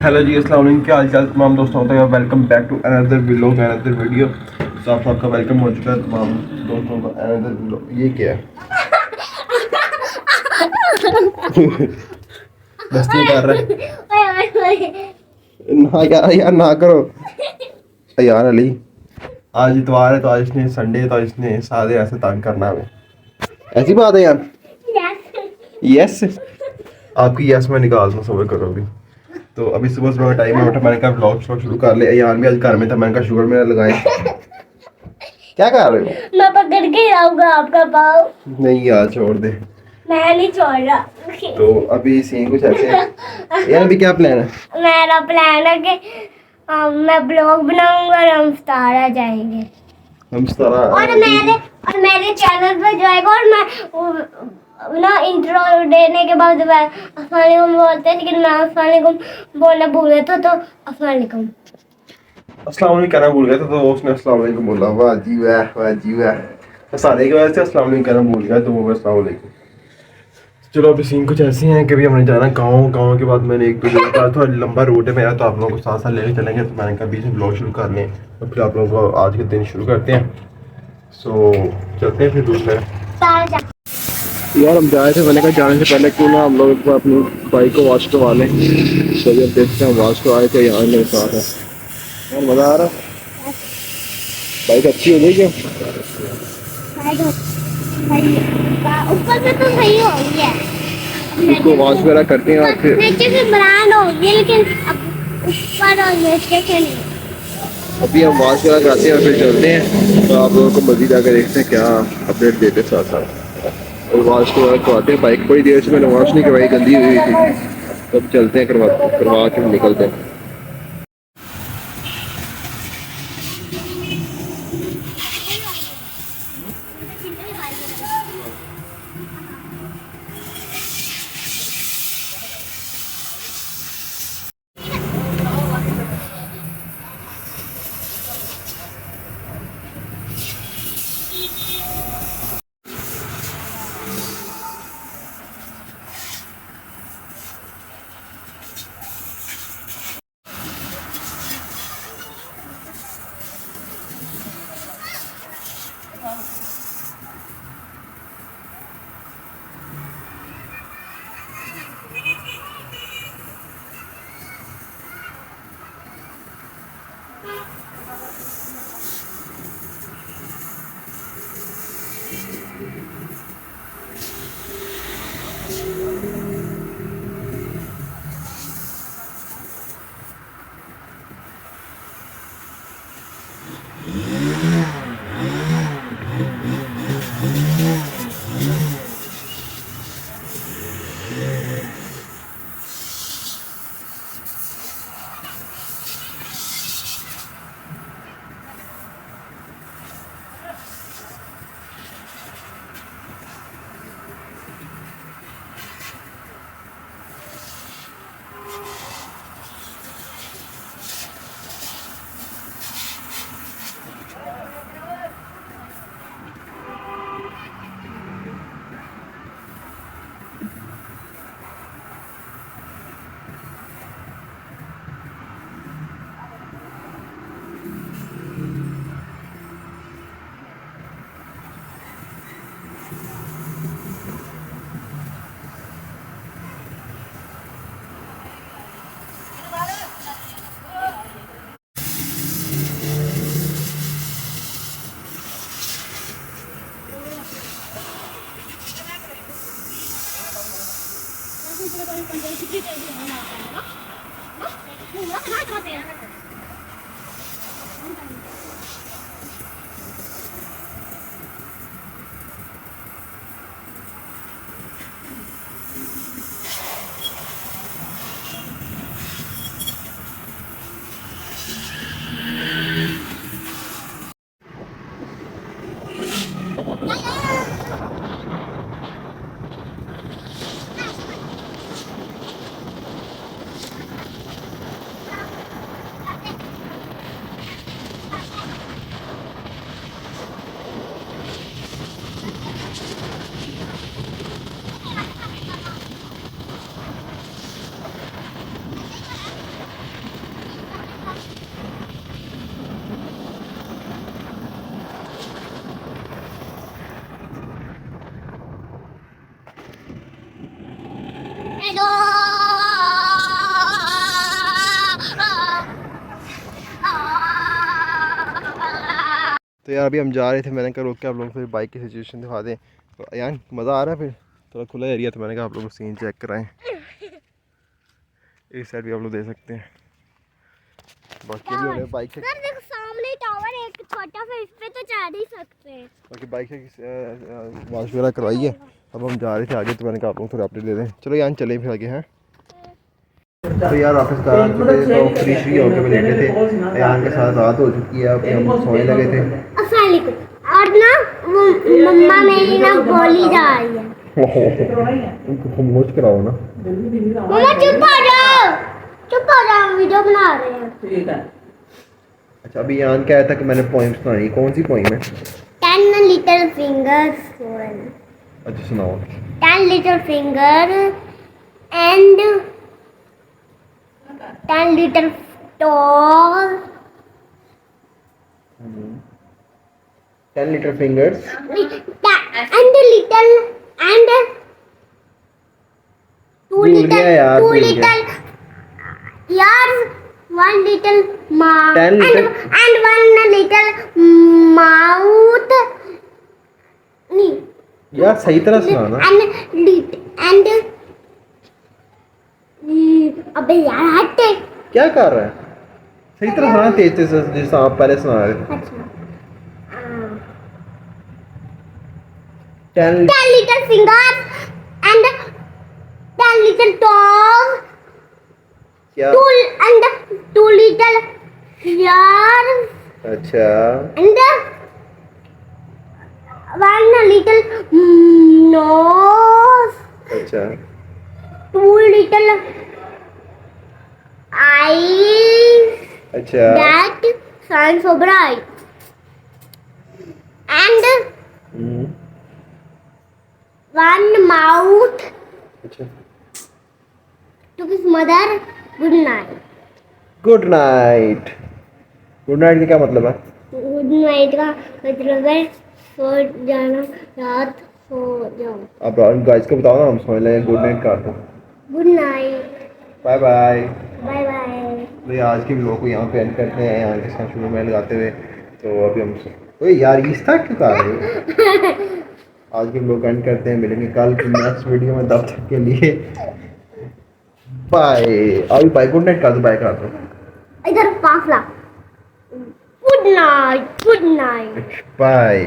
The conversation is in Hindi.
हेलो जी, अस्सलाम वालेकुम। क्या हाल चाल तमाम दोस्तों का। Welcome back to another vlog, another video. तो आप सबका वेलकम हो चुका है तमाम दोस्तों का अनदर व्लॉग। ये क्या है? मस्ती कर रहा है ना यार, यार ना करो यार। अली आज इतवार है तो आज इसने संडे है तो इसने सारे ऐसे तंग करना हमें। ऐसी बात है यार। यस, आपकी यस मैं निकाल दूँ, सबर करो अभी। तो अभी सुबह सुबह टाइम में उठा, मैंने कहा व्लॉग शुरू कर ले। यान भी आज घर में था, मैंने कहा शुगर मेरा लगाए। क्या कर रहे हो? मैं पकड़ के लाऊंगा आपका पाँव। नहीं यार, छोड़ दे। मैं नहीं छोड़ रहा। तो अभी सीन कुछ ऐसे है यार। अभी क्या प्लान है? मेरा प्लान है कि मैं ब्लॉग बनाऊंगा और हम सतारा जाएंगे। हम सतारा और मेरे चैनल पे जाएगा और मैं ना इंट्रो देने के बाद अस्सलाम वालेकुम बोलते हैं, लेकिन मैं अस्सलाम वालेकुम बोलना भूल गया था तो अस्सलाम वालेकुम कहना भूल गया था तो उसने अस्सलाम वालेकुम बोला। वाह जी वाह, वाह जी वाह। सारे की वजह से अस्सलाम वालेकुम कहना भूल गया तो वो अस्सलाम वालेकुम। चलो अभी सीन कुछ ऐसे हैं कि अभी हमने जाना गाँव। गाँव के बाद मैंने एक दो जगह पर थोड़ा लंबा रूट है मेरा, तो आप लोगों को साथ साथ लेके चलेंगे। तो मैंने कहा बीच में ब्लॉग शुरू कर लें और फिर आप लोगों को आज के दिन शुरू करते हैं। सो चलते हैं फिर दूसरे यार। हम जाए थे, मैंने कहा जाने से पहले क्यों ना हम लोग अपनी बाइक को वॉश करवा लें। तो जब देखते हैं वॉश करवाए थे यहाँ मेरे साथ है और मज़ा आ रहा है। बाइक अच्छी हो गई क्या? ऊपर से तो सही हो गई है। इसको वॉश वगैरह करते हैं और फिर नीचे से ब्रांड हो गई, लेकिन ऊपर और नीचे से नहीं। अभी हम वॉश वगैरह कराते हैं और फिर चलते हैं। तो आप लोगों को मज़ीद आकर देखते हैं क्या अपडेट देते साथ साथ। और वॉश करवाते हैं बाइक। बड़ी देर से मैंने वॉश नहीं करवाई, गंदी हुई थी। तो अब चलते हैं, करवा के निकलते हैं। तो यार अभी हम जा रहे थे, मैंने कहा रोक के आप लोग फिर बाइक की सिचुएशन दिखा दें। तो यार मज़ा आ रहा है, फिर थोड़ा खुला एरिया, तो मैंने कहा आप लोग सीन चेक कराएं। इस साइड भी आप लोग दे सकते हैं। बाकी भी होने बाइक से देखो सामने टावर है एक छोटा सा, इस पे तो चढ़ ही सकते हैं। बाकी बाइक से वॉश वगैरह करवाई है। अब हम जा रहे थे आगे, तो मैंने कहा आप लोग थोड़ा अपडेट दे दें। चलो यार चले फिर आगे हैं। तो यार वापस घर आ चुके थे, तो फ्री फ्री होकर भी लेटे थे। अयान के साथ रात हो चुकी है, अभी हम सोने लगे थे। और ना मम्मा मेरी ना बोली जा रही है। उनको खामोश कराओ ना। मम्मा चुप हो जाओ, चुप हो जाओ, वीडियो बना रहे हैं। ठीक है। अच्छा अभी यान क्या था कि मैंने पोइम सुनाई, कौन सी पोइम है? 10 little fingers. अच्छा सुनाओ। 10 little finger and 10 little toes. 10 little fingers. And little and two little ears, one little mouth, 10 little and one little mouth. नहीं, यार सही तरह सुना ना। and अबे यार हट। क्या कर रहा है? सही तरह सुना, तेज तेज जैसा आप पहले सुना रहे थे। अच्छा 10 little fingers and 10 little toes. क्या? Two little ears अच्छा and one little nose. अच्छा 2 little eyes अच्छा that shine so bright. And one mouth अच्छा। to his mother. Good night. Good night. Good night का क्या मतलब है? गुड नाइट का मतलब है सो जाना, रात सो जाओ। आप गाइस को बताओ ना, हम सोने लगे। गुड नाइट का तो good night, bye bye. Bye bye. तो आज की वीडियो को यहाँ पे एंड करते हैं, यहाँ के साथ शुरू में लगाते हुए। तो अभी हम ओए यार इस तक क्यों कर रहे हो? आज की वीडियो को एंड करते हैं, मिलेंगे कल की नेक्स्ट वीडियो में, तब तक के लिए बाय। अभी बाय, गुड नाइट कर दो, बाय कर दो इधर 5 lakh. Good night, good night, bye.